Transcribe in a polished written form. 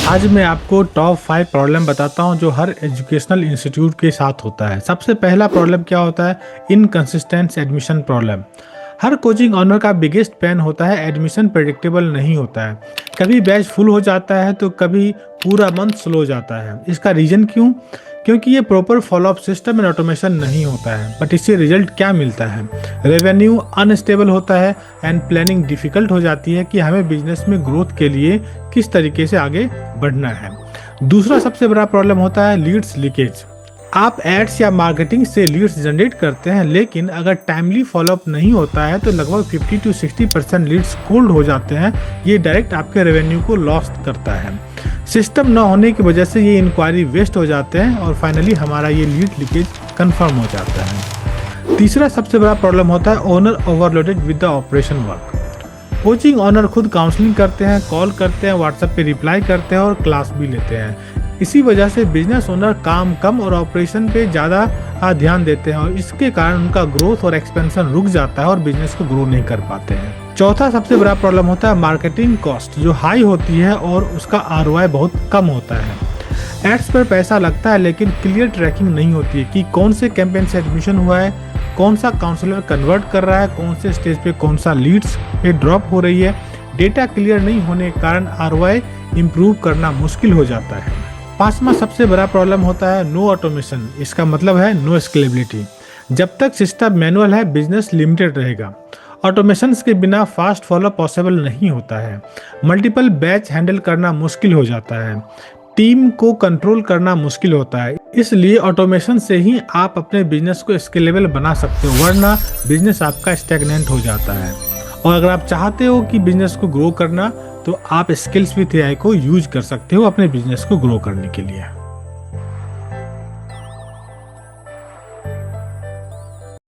आज मैं आपको टॉप 5 प्रॉब्लम बताता हूं जो हर एजुकेशनल इंस्टीट्यूट के साथ होता है। सबसे पहला प्रॉब्लम क्या होता है? Inconsistent admission problem. हर कोचिंग ऑनर का बिगेस्ट पेन होता है एडमिशन प्रेडिक्टेबल नहीं होता है। कभी बैच फुल हो जाता है तो कभी पूरा मंथ स्लो हो जाता है। इसका रीज़न क्यों? क्योंकि ये proper follow up system and automation नहीं होता है। बट इससे रिजल्ट क्या मिलता है? रेवेन्यू अनस्टेबल होता है एंड प्लानिंग डिफिकल्ट हो जाती है कि हमें बिजनेस में ग्रोथ के लिए किस तरीके से आगे बढ़ना है। दूसरा सबसे बड़ा प्रॉब्लम होता है लीड्स लीकेज। आप एड्स या मार्केटिंग से लीड्स जनरेट करते हैं, लेकिन अगर टाइमली फॉलोअप नहीं होता है तो लगभग 50 to 60% लीड्स कोल्ड हो जाते हैं। ये डायरेक्ट आपके रेवेन्यू को लॉस करता है। सिस्टम न होने की वजह से ये इंक्वायरी वेस्ट हो जाते हैं और फाइनली हमारा ये लीड लीकेज कंफर्म हो जाता है। तीसरा सबसे बड़ा प्रॉब्लम होता है owner overloaded with the operation work. Coaching owner खुद काउंसलिंग करते हैं, कॉल करते हैं, व्हाट्सएप पे रिप्लाई करते हैं और क्लास भी लेते हैं। इसी वजह से बिजनेस ओनर काम कम और ऑपरेशन पे ज़्यादा ध्यान देते हैं और इसके कारण उनका ग्रोथ और एक्सपेंशन रुक जाता है और बिजनेस को ग्रो नहीं कर पाते हैं। चौथा सबसे बड़ा प्रॉब्लम होता है मार्केटिंग कॉस्ट, जो हाई होती है और उसका आरओआई बहुत कम होता है। एड्स पर पैसा लगता है लेकिन क्लियर ट्रैकिंग नहीं होती है कि कौन से कैंपेन से एडमिशन हुआ है, कौन सा काउंसलर कन्वर्ट कर रहा है, कौन से स्टेज पे कौन सा लीड्स पे ड्रॉप हो रही है। डेटा क्लियर नहीं होने के कारण आरओआई इम्प्रूव करना मुश्किल हो जाता है। पांचवा सबसे बड़ा प्रॉब्लम होता है नो ऑटोमेशन। इसका मतलब है नो स्केलेबिलिटी। जब तक सिस्टम मैनुअल है बिजनेस लिमिटेड रहेगा। ऑटोमेशन के बिना फास्ट फॉलो पॉसिबल नहीं होता है। मल्टीपल बैच हैंडल करना मुश्किल हो जाता है। टीम को कंट्रोल करना मुश्किल होता है। इसलिए ऑटोमेशन से ही आप अपने बिजनेस को स्केलेबल बना सकते हो, वरना बिजनेस आपका स्टैग्नेंट हो जाता है। और अगर आप चाहते हो कि बिजनेस को ग्रो करना तो आप स्किल्स विथ एआई को यूज कर सकते हो अपने बिजनेस को ग्रो करने के लिए।